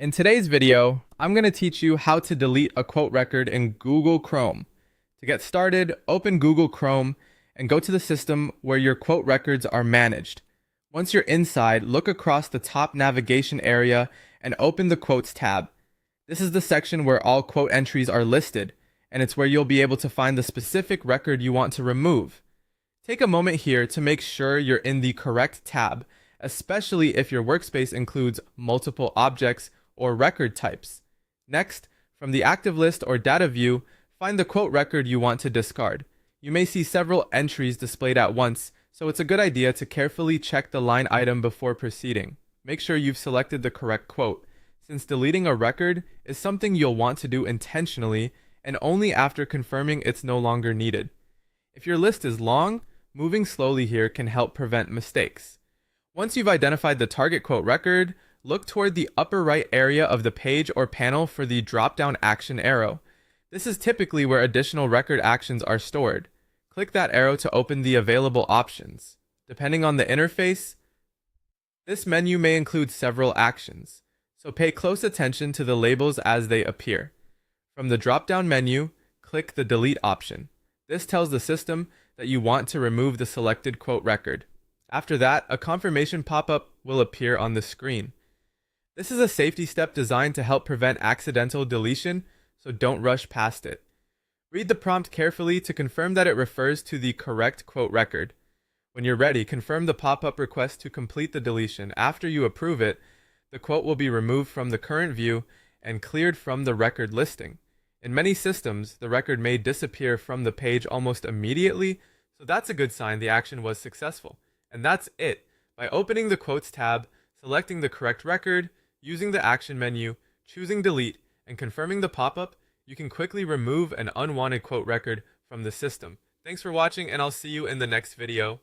In today's video, I'm going to teach you how to delete a quote record in Google Chrome. To get started, open Google Chrome and go to the system where your quote records are managed. Once you're inside, look across the top navigation area and open the Quotes tab. This is the section where all quote entries are listed, and it's where you'll be able to find the specific record you want to remove. Take a moment here to make sure you're in the correct tab, especially if your workspace includes multiple objects or record types. Next, from the active list or data view, find the quote record you want to discard. You may see several entries displayed at once, so it's a good idea to carefully check the line item before proceeding. Make sure you've selected the correct quote, since deleting a record is something you'll want to do intentionally and only after confirming it's no longer needed. If your list is long, moving slowly here can help prevent mistakes. Once you've identified the target quote record, look toward the upper right area of the page or panel for the drop-down action arrow. This is typically where additional record actions are stored. Click that arrow to open the available options. Depending on the interface, this menu may include several actions, so pay close attention to the labels as they appear. From the drop-down menu, click the Delete option. This tells the system that you want to remove the selected quote record. After that, a confirmation pop-up will appear on the screen. This is a safety step designed to help prevent accidental deletion, so don't rush past it. Read the prompt carefully to confirm that it refers to the correct quote record. When you're ready, confirm the pop-up request to complete the deletion. After you approve it, the quote will be removed from the current view and cleared from the record listing. In many systems, the record may disappear from the page almost immediately, so that's a good sign the action was successful. And that's it. By opening the Quotes tab, selecting the correct record, using the action menu, choosing delete, and confirming the pop-up, you can quickly remove an unwanted quote record from the system. Thanks for watching, and I'll see you in the next video.